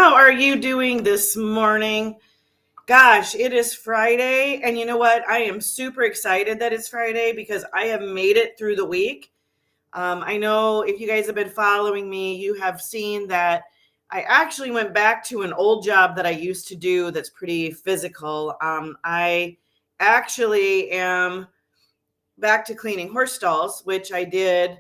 How are you doing this morning? Gosh, it is Friday, and you know what? I am super excited that it's Friday because I have made it through the week. I know if you guys have been following me, you have seen that I actually went back to an old job that I used to do that's pretty physical. I actually am back to cleaning horse stalls, which I did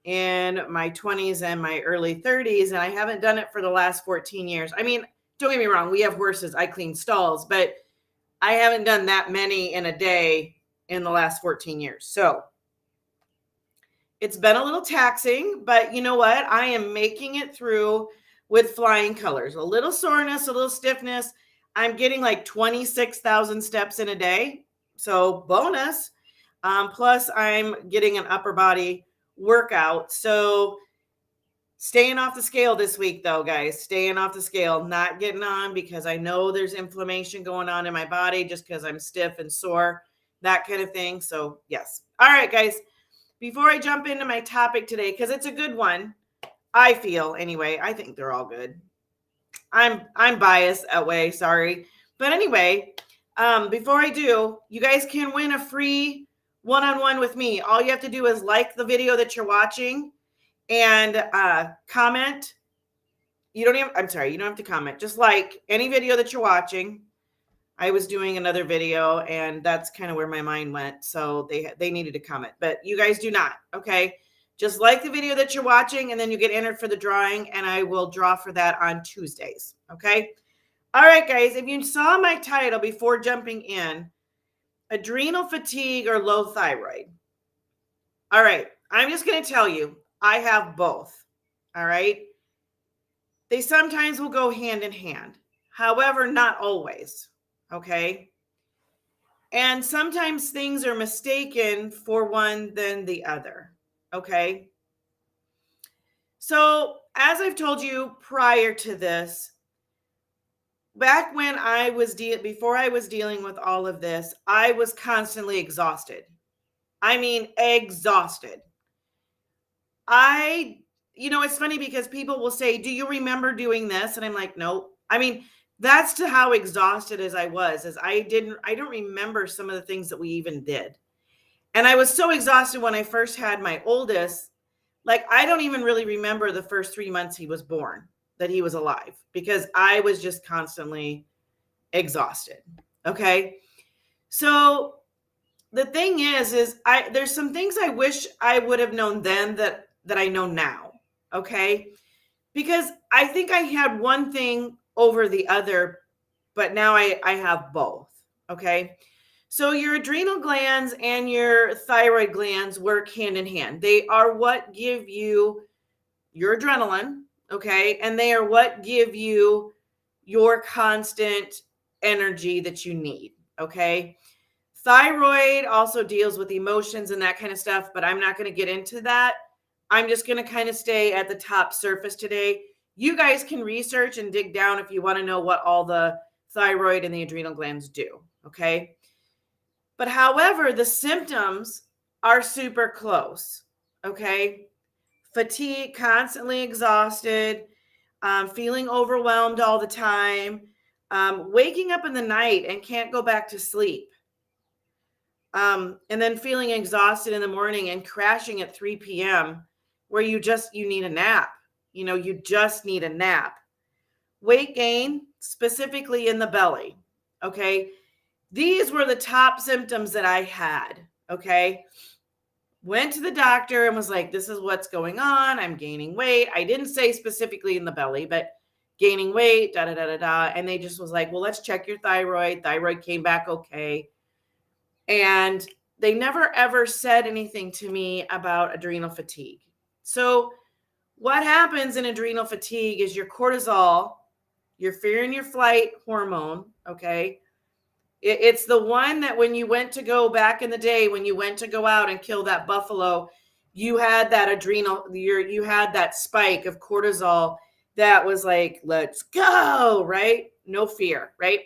in my 20s and my early 30s, and I haven't done it for the last 14 years. I mean, don't get me wrong, we have horses, I clean stalls, but I haven't done that many in a day in the last 14 years. So it's been a little taxing, but you know what? I am making it through with flying colors. A little soreness, a little stiffness. I'm getting like 26,000 steps in a day. So bonus. Plus, I'm getting an upper body workout. So staying off the scale this week, though, guys. Staying off the scale, not getting on because I know there's inflammation going on in my body just because I'm stiff and sore, that kind of thing. So, yes. All right, guys. Before I jump into my topic today, because it's a good one, I feel anyway. I think they're all good. I'm biased that way, sorry. But anyway, before I do, you guys can win a free one-on-one with me. All you have to do is like the video that you're watching and comment. You don't have to comment. Just like any video that you're watching. I was doing another video and that's kind of where my mind went. So they needed to comment, but you guys do not. Okay. Just like the video that you're watching and then you get entered for the drawing and I will draw for that on Tuesdays. Okay. All right, guys. If you saw my title before jumping in, adrenal fatigue or low thyroid. All right. I'm just going to tell you, I have both. All right. They sometimes will go hand in hand. However, not always. Okay. And sometimes things are mistaken for one than the other. Okay. So, as I've told you prior to this, back when before I was dealing with all of this, I was constantly exhausted. I mean, exhausted. It's funny because people will say, "Do you remember doing this?" And I'm like, "Nope." I mean, that's to how exhausted as I was, as I don't remember some of the things that we even did. And I was so exhausted when I first had my oldest, like I don't even really remember the first 3 months he was born, that he was alive, because I was just constantly exhausted. Okay. So the thing is there's some things I wish I would have known then that I know now. Okay. Because I think I had one thing over the other, but now I have both. Okay. So your adrenal glands and your thyroid glands work hand in hand. They are what give you your adrenaline. Okay. And they are what give you your constant energy that you need. Okay. Thyroid also deals with emotions and that kind of stuff, but I'm not going to get into that. I'm just going to kind of stay at the top surface today. You guys can research and dig down if you want to know what all the thyroid and the adrenal glands do. Okay. But however, the symptoms are super close. Okay. Fatigue, constantly exhausted, feeling overwhelmed all the time, waking up in the night and can't go back to sleep. And then feeling exhausted in the morning and crashing at 3 p.m. where you need a nap. You just need a nap. Weight gain, specifically in the belly. Okay. These were the top symptoms that I had. Okay. Went to the doctor and was like, this is what's going on. I'm gaining weight. I didn't say specifically in the belly, but gaining weight, da, da, da, da, da. And they just was like, well, let's check your thyroid. Thyroid came back okay. And they never ever said anything to me about adrenal fatigue. So what happens in adrenal fatigue is your cortisol, your fear and your flight hormone, okay? It's the one that when you went to go back in the day, when you went to go out and kill that buffalo, you had that you had that spike of cortisol that was like, let's go, right? No fear, right?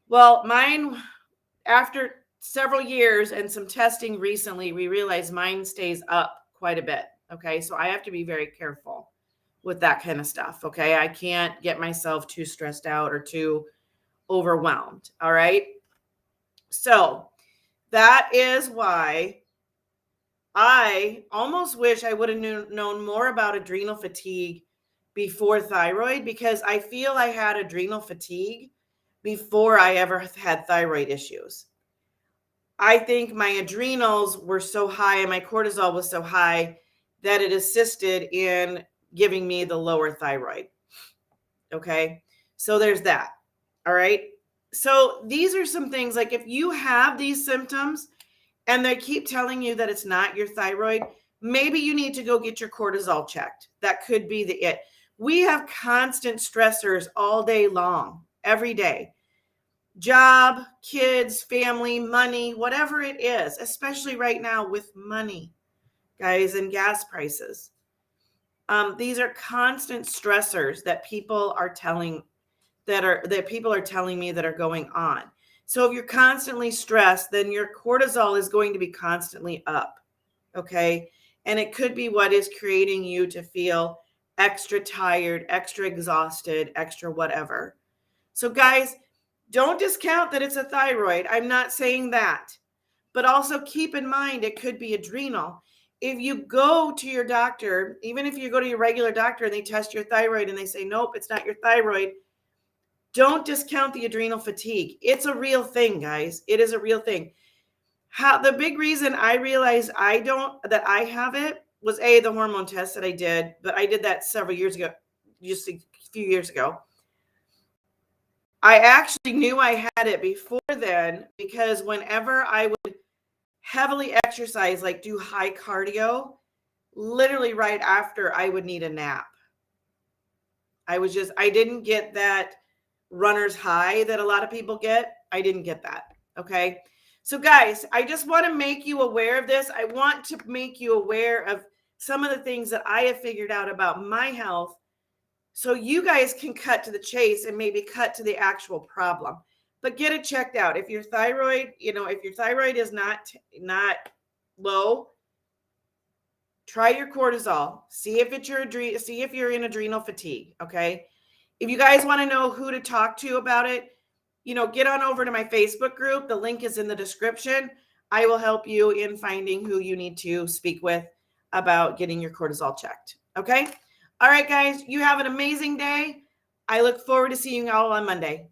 Well, mine, after several years and some testing recently, we realized mine stays up quite a bit. Okay. So I have to be very careful. with that kind of stuff. Okay. I can't get myself too stressed out or too overwhelmed. All right. So that is why I almost wish I would have known more about adrenal fatigue before thyroid, because I feel I had adrenal fatigue before I ever had thyroid issues. I think my adrenals were so high and my cortisol was so high that it assisted in giving me the lower thyroid. Okay. So there's that. All right. So these are some things, like if you have these symptoms and they keep telling you that it's not your thyroid, maybe you need to go get your cortisol checked. That could be it. We have constant stressors all day long, every day. Job, kids, family, money, whatever it is, especially right now with money, guys, and gas prices. These are constant stressors that people are telling me that are going on. So if you're constantly stressed, then your cortisol is going to be constantly up. Okay. And it could be what is creating you to feel extra tired, extra exhausted, extra whatever. So, guys, don't discount that it's a thyroid. I'm not saying that. But also keep in mind it could be adrenal. If you go to your doctor, even if you go to your regular doctor and they test your thyroid and they say, nope, it's not your thyroid, don't discount the adrenal fatigue. It's a real thing, guys. It is a real thing. The big reason I realized that I have it was the hormone test that I did, but I did that several years ago, just a few years ago. I actually knew I had it before then, because whenever I would heavily exercise, like do high cardio, literally right after I would need a nap. I didn't get that runner's high that a lot of people get. I didn't get that. Okay. So guys, I just want to make you aware of this. I want to make you aware of some of the things that I have figured out about my health, so you guys can cut to the chase and maybe cut to the actual problem. But get it checked out. If your thyroid, if your thyroid is not low, try your cortisol. See if you're in adrenal fatigue. Okay. If you guys want to know who to talk to about it, get on over to my Facebook group. The link is in the description. I will help you in finding who you need to speak with about getting your cortisol checked. Okay. All right, guys, you have an amazing day. I look forward to seeing you all on Monday.